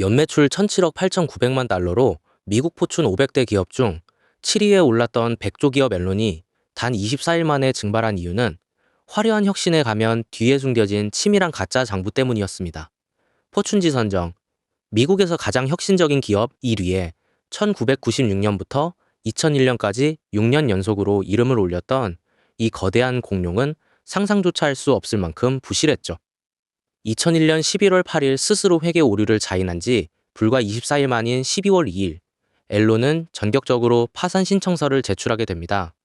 연매출 1,007억 8,900만 달러로 미국 포춘 500대 기업 중 7위에 올랐던 백조 기업 앨런이 단 24일 만에 증발한 이유는 화려한 혁신에 가면 뒤에 숨겨진 치밀한 가짜 장부 때문이었습니다. 포춘지 선정, 미국에서 가장 혁신적인 기업 1위에 1996년부터 2001년까지 6년 연속으로 이름을 올렸던 이 거대한 공룡은 상상조차 할 수 없을 만큼 부실했죠. 2001년 11월 8일 스스로 회계 오류를 자인한 지 불과 24일 만인 12월 2일, 앨런은 전격적으로 파산 신청서를 제출하게 됩니다.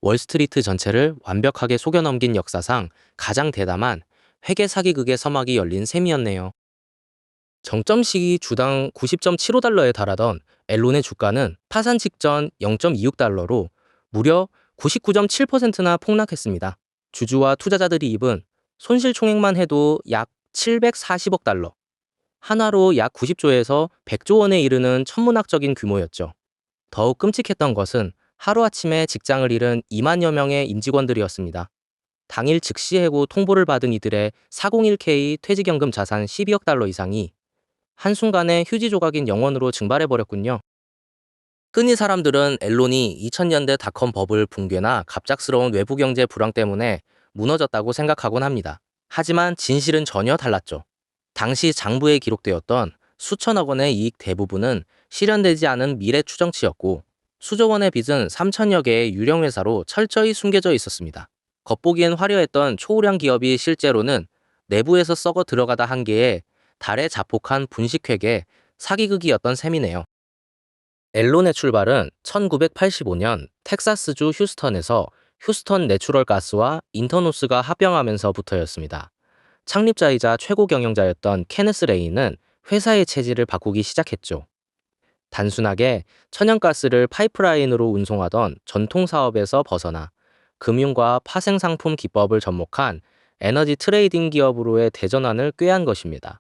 월스트리트 전체를 완벽하게 속여넘긴 역사상 가장 대담한 회계 사기극의 서막이 열린 셈이었네요. 정점 시기 주당 90.75달러에 달하던 앨런의 주가는 파산 직전 0.26달러로 무려 99.7%나 폭락했습니다. 주주와 투자자들이 입은 손실 총액만 해도 약 740억 달러, 한화로 약 90조에서 100조 원에 이르는 천문학적인 규모였죠. 더욱 끔찍했던 것은 하루아침에 직장을 잃은 2만여 명의 임직원들이었습니다. 당일 즉시 해고 통보를 받은 이들의 401k 퇴직연금 자산 12억 달러 이상이 한순간에 휴지 조각인 영원으로 증발해버렸군요. 흔히 사람들은 앨런이 2000년대 닷컴 버블 붕괴나 갑작스러운 외부 경제 불황 때문에 무너졌다고 생각하곤 합니다. 하지만 진실은 전혀 달랐죠. 당시 장부에 기록되었던 수천억 원의 이익 대부분은 실현되지 않은 미래 추정치였고, 수조 원의 빚은 3천여 개의 유령 회사로 철저히 숨겨져 있었습니다. 겉보기엔 화려했던 초우량 기업이 실제로는 내부에서 썩어 들어가다 한계에 달에 자폭한 분식회계 사기극이었던 셈이네요. 앨런의 출발은 1985년 텍사스주 휴스턴에서 휴스턴 내추럴 가스와 인터노스가 합병하면서부터였습니다. 창립자이자 최고 경영자였던 케네스 레이는 회사의 체질을 바꾸기 시작했죠. 단순하게 천연가스를 파이프라인으로 운송하던 전통 사업에서 벗어나 금융과 파생상품 기법을 접목한 에너지 트레이딩 기업으로의 대전환을 꾀한 것입니다.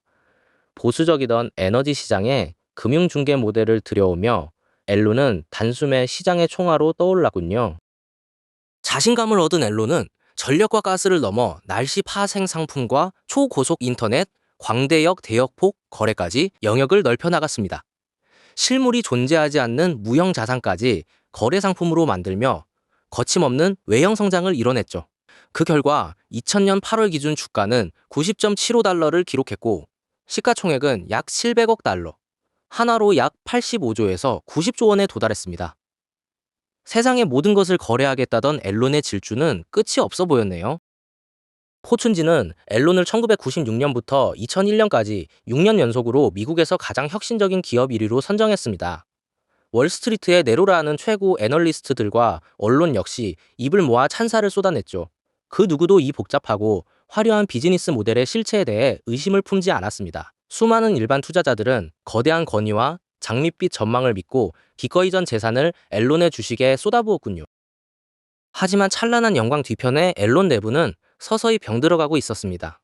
보수적이던 에너지 시장에 금융중개 모델을 들여오며 앨런은 단숨에 시장의 총알로 떠올랐군요. 자신감을 얻은 앨런은 전력과 가스를 넘어 날씨 파생 상품과 초고속 인터넷, 광대역 대역폭 거래까지 영역을 넓혀 나갔습니다. 실물이 존재하지 않는 무형 자산까지 거래 상품으로 만들며 거침없는 외형 성장을 이뤄냈죠. 그 결과 2000년 8월 기준 주가는 90.75달러를 기록했고, 시가총액은 약 700억 달러, 한화로 약 85조에서 90조 원에 도달했습니다. 세상의 모든 것을 거래하겠다던 앨런의 질주는 끝이 없어 보였네요. 포춘지는 앨런을 1996년부터 2001년까지 6년 연속으로 미국에서 가장 혁신적인 기업 1위로 선정했습니다. 월스트리트의 네로라는 최고 애널리스트들과 언론 역시 입을 모아 찬사를 쏟아냈죠. 그 누구도 이 복잡하고 화려한 비즈니스 모델의 실체에 대해 의심을 품지 않았습니다. 수많은 일반 투자자들은 거대한 권위와 장밋빛 전망을 믿고 기꺼이 전 재산을 앨런의 주식에 쏟아부었군요. 하지만 찬란한 영광 뒤편에 앨런 내부는 서서히 병들어가고 있었습니다.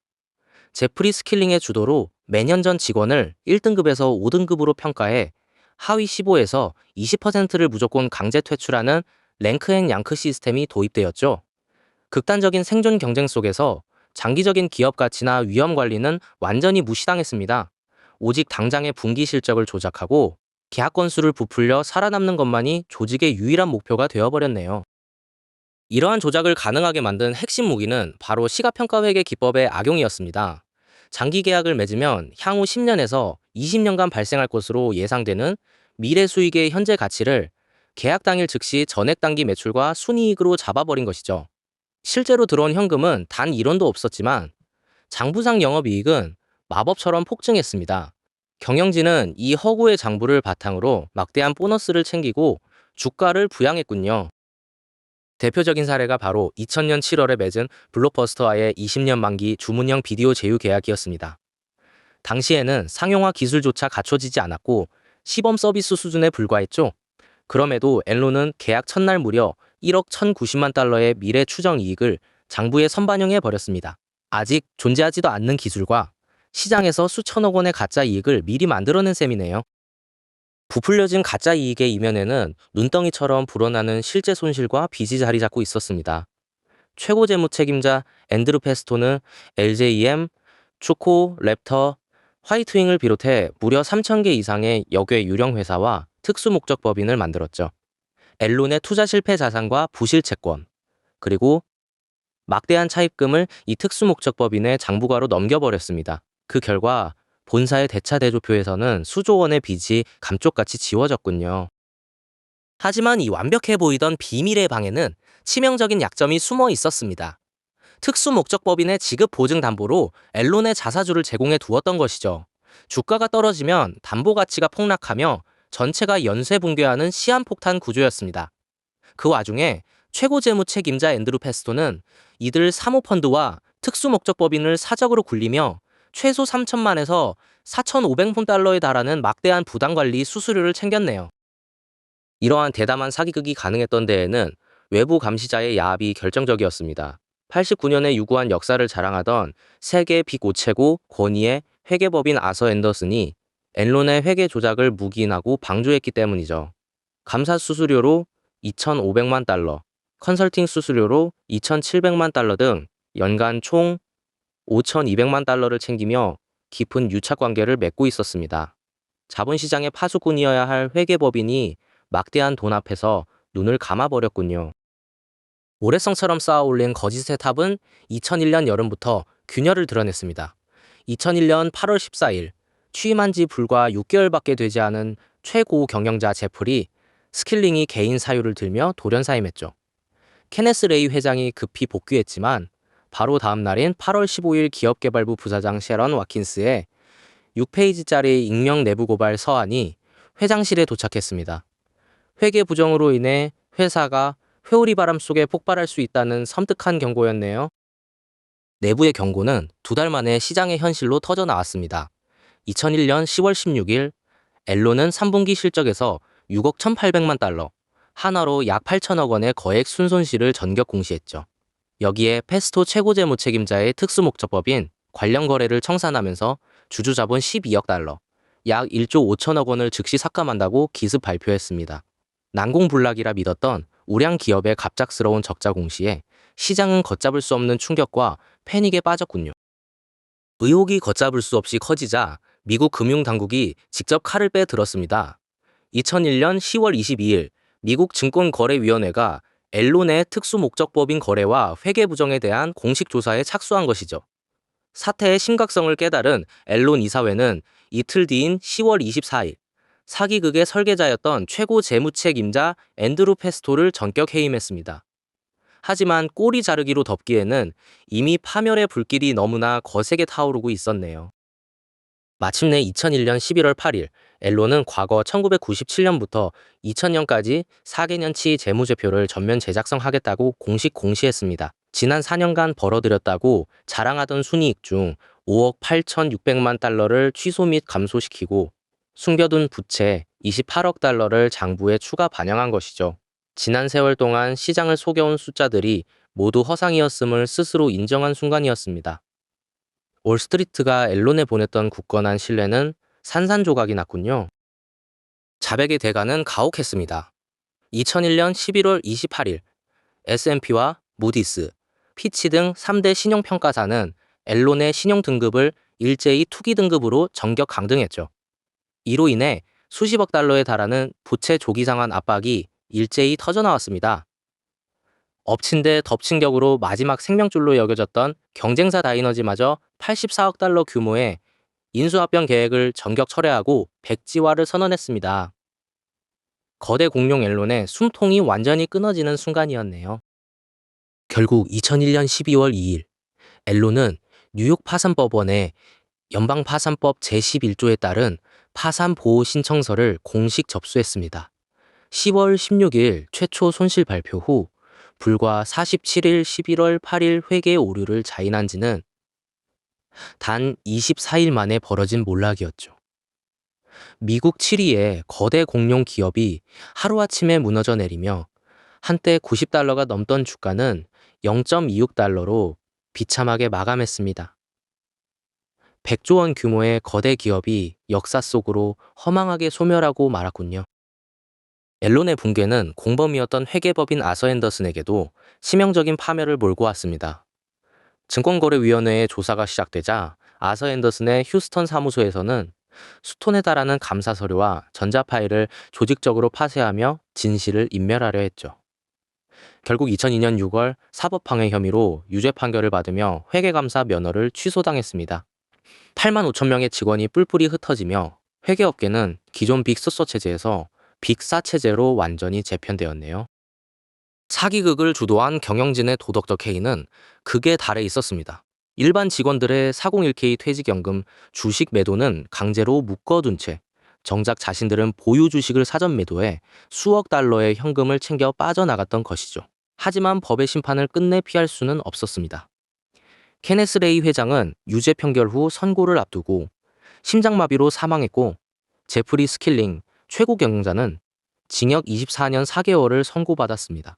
제프리 스킬링의 주도로 매년 전 직원을 1등급에서 5등급으로 평가해 하위 15에서 20%를 무조건 강제 퇴출하는 랭크앤 양크 시스템이 도입되었죠. 극단적인 생존 경쟁 속에서 장기적인 기업 가치나 위험 관리는 완전히 무시당했습니다. 오직 당장의 분기 실적을 조작하고 계약 건수를 부풀려 살아남는 것만이 조직의 유일한 목표가 되어버렸네요. 이러한 조작을 가능하게 만든 핵심 무기는 바로 시가평가회계 기법의 악용이었습니다. 장기 계약을 맺으면 향후 10년에서 20년간 발생할 것으로 예상되는 미래 수익의 현재 가치를 계약 당일 즉시 전액 단기 매출과 순이익으로 잡아버린 것이죠. 실제로 들어온 현금은 단 1원도 없었지만 장부상 영업이익은 마법처럼 폭증했습니다. 경영진은 이 허구의 장부를 바탕으로 막대한 보너스를 챙기고 주가를 부양했군요. 대표적인 사례가 바로 2000년 7월에 맺은 블록버스터와의 20년 만기 주문형 비디오 제휴 계약이었습니다. 당시에는 상용화 기술조차 갖춰지지 않았고 시범 서비스 수준에 불과했죠. 그럼에도 앨런은 계약 첫날 무려 1억 1090만 달러의 미래 추정 이익을 장부에 선반영해 버렸습니다. 아직 존재하지도 않는 기술과 시장에서 수천억 원의 가짜 이익을 미리 만들어낸 셈이네요. 부풀려진 가짜 이익의 이면에는 눈덩이처럼 불어나는 실제 손실과 빚이 자리 잡고 있었습니다. 최고 재무 책임자 앤드루 페스토는 LJM, 추코, 랩터, 화이트윙을 비롯해 무려 3,000개 이상의 역외 유령 회사와 특수목적법인을 만들었죠. 앨론의 투자 실패 자산과 부실 채권, 그리고 막대한 차입금을 이 특수목적법인의 장부가로 넘겨버렸습니다. 그 결과 본사의 대차 대조표에서는 수조 원의 빚이 감쪽같이 지워졌군요. 하지만 이 완벽해 보이던 비밀의 방에는 치명적인 약점이 숨어 있었습니다. 특수목적법인의 지급 보증 담보로 앨론의 자사주를 제공해 두었던 것이죠. 주가가 떨어지면 담보 가치가 폭락하며 전체가 연쇄 붕괴하는 시한폭탄 구조였습니다. 그 와중에 최고 재무 책임자 앤드루 페스토는 이들 사모펀드와 특수목적법인을 사적으로 굴리며 최소 3천만에서 4,500만 달러에 달하는 막대한 부당관리 수수료를 챙겼네요. 이러한 대담한 사기극이 가능했던 데에는 외부 감시자의 야합이 결정적이었습니다. 89년에 유구한 역사를 자랑하던 세계 빅5최고 권위의 회계법인 아서 앤더슨이 앨론의 회계 조작을 묵인하고 방조했기 때문이죠. 감사 수수료로 2,500만 달러, 컨설팅 수수료로 2,700만 달러 등 연간 총 5,200만 달러를 챙기며 깊은 유착 관계를 맺고 있었습니다. 자본시장의 파수꾼이어야 할 회계법인이 막대한 돈 앞에서 눈을 감아버렸군요. 모래성처럼 쌓아올린 거짓의 탑은 2001년 여름부터 균열을 드러냈습니다. 2001년 8월 14일, 취임한 지 불과 6개월밖에 되지 않은 최고 경영자 제프리 스킬링이 개인 사유를 들며 돌연사임했죠. 케네스 레이 회장이 급히 복귀했지만 바로 다음 날인 8월 15일 기업개발부 부사장 셰런 와킨스의 6페이지짜리 익명 내부 고발 서한이 회장실에 도착했습니다. 회계 부정으로 인해 회사가 회오리 바람 속에 폭발할 수 있다는 섬뜩한 경고였네요. 내부의 경고는 2달 만에 시장의 현실로 터져 나왔습니다. 2001년 10월 16일 앨론은 3분기 실적에서 6억 1,800만 달러, 하나로 약 8천억 원의 거액 순손실을 전격 공시했죠. 여기에 페스토 최고재무 책임자의 특수목적법인 관련 거래를 청산하면서 주주자본 12억 달러, 약 1조 5천억 원을 즉시 삭감한다고 기습 발표했습니다. 난공불락이라 믿었던 우량 기업의 갑작스러운 적자 공시에 시장은 걷잡을 수 없는 충격과 패닉에 빠졌군요. 의혹이 걷잡을 수 없이 커지자 미국 금융당국이 직접 칼을 빼들었습니다. 2001년 10월 22일 미국 증권거래위원회가 앨론의 특수목적법인 거래와 회계 부정에 대한 공식 조사에 착수한 것이죠. 사태의 심각성을 깨달은 앨론 이사회는 이틀 뒤인 10월 24일 사기극의 설계자였던 최고 재무책임자 앤드루 페스토를 전격 해임했습니다. 하지만 꼬리 자르기로 덮기에는 이미 파멸의 불길이 너무나 거세게 타오르고 있었네요. 마침내 2001년 11월 8일 앨론은 과거 1997년부터 2000년까지 4개년치 재무제표를 전면 제작성하겠다고 공식 공시했습니다. 지난 4년간 벌어들였다고 자랑하던 순이익 중 5억 8,600만 달러를 취소 및 감소시키고 숨겨둔 부채 28억 달러를 장부에 추가 반영한 것이죠. 지난 세월 동안 시장을 속여온 숫자들이 모두 허상이었음을 스스로 인정한 순간이었습니다. 월스트리트가 앨론에 보냈던 굳건한 신뢰는 산산조각이 났군요. 자백의 대가는 가혹했습니다. 2001년 11월 28일 S&P와 무디스, 피치 등 3대 신용평가사는 앨론의 신용등급을 일제히 투기 등급으로 전격 강등했죠. 이로 인해 수십억 달러에 달하는 부채 조기 상환 압박이 일제히 터져나왔습니다. 엎친 데 덮친 격으로 마지막 생명줄로 여겨졌던 경쟁사 다이너지마저 84억 달러 규모의 인수합병 계획을 전격 철회하고 백지화를 선언했습니다. 거대 공룡 앨론의 숨통이 완전히 끊어지는 순간이었네요. 결국 2001년 12월 2일 앨론은 뉴욕 파산법원에 연방파산법 제11조에 따른 파산 보호 신청서를 공식 접수했습니다. 10월 16일 최초 손실 발표 후 불과 47일 11월 8일 회계 오류를 자인한 지는 단 24일 만에 벌어진 몰락이었죠. 미국 7위의 거대 공룡 기업이 하루아침에 무너져 내리며 한때 90달러가 넘던 주가는 0.26달러로 비참하게 마감했습니다. 100조 원 규모의 거대 기업이 역사 속으로 허망하게 소멸하고 말았군요. 앨론의 붕괴는 공범이었던 회계법인 아서 앤더슨에게도 치명적인 파멸을 몰고 왔습니다. 증권거래위원회의 조사가 시작되자 아서 앤더슨의 휴스턴 사무소에서는 수톤에 달하는 감사 서류와 전자 파일을 조직적으로 파쇄하며 진실을 인멸하려 했죠. 결국 2002년 6월 사법방해 혐의로 유죄 판결을 받으며 회계감사 면허를 취소당했습니다. 8만 5천 명의 직원이 뿔뿔이 흩어지며 회계업계는 기존 빅소서 체제에서 빅사 체제로 완전히 재편되었네요. 사기극을 주도한 경영진의 도덕적 해이는 극에 달해 있었습니다. 일반 직원들의 401k 퇴직연금 주식 매도는 강제로 묶어둔 채 정작 자신들은 보유 주식을 사전 매도해 수억 달러의 현금을 챙겨 빠져나갔던 것이죠. 하지만 법의 심판을 끝내 피할 수는 없었습니다. 케네스 레이 회장은 유죄 판결 후 선고를 앞두고 심장마비로 사망했고, 제프리 스킬링 최고 경영자는 징역 24년 4개월을 선고받았습니다.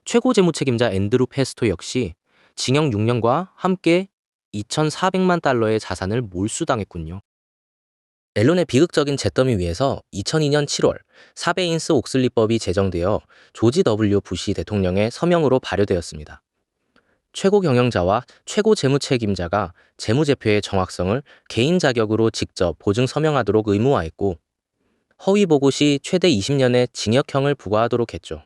최고 재무책임자 앤드루 페스토 역시 징역 6년과 함께 2,400만 달러의 자산을 몰수당했군요. 앨런의 비극적인 잿더미 위에서 2002년 7월 사베인스 옥슬리법이 제정되어 조지 W. 부시 대통령의 서명으로 발효되었습니다. 최고 경영자와 최고 재무책임자가 재무제표의 정확성을 개인 자격으로 직접 보증 서명하도록 의무화했고, 허위 보고 시 최대 20년의 징역형을 부과하도록 했죠.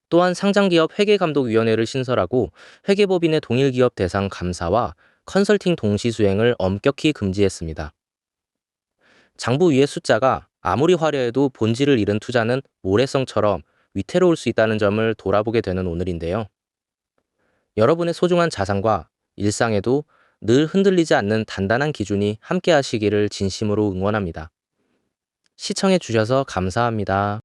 또한 상장기업 회계감독위원회를 신설하고 회계법인의 동일기업 대상 감사와 컨설팅 동시 수행을 엄격히 금지했습니다. 장부 위의 숫자가 아무리 화려해도 본질을 잃은 투자는 모래성처럼 위태로울 수 있다는 점을 돌아보게 되는 오늘인데요. 여러분의 소중한 자산과 일상에도 늘 흔들리지 않는 단단한 기준이 함께 하시기를 진심으로 응원합니다. 시청해 주셔서 감사합니다.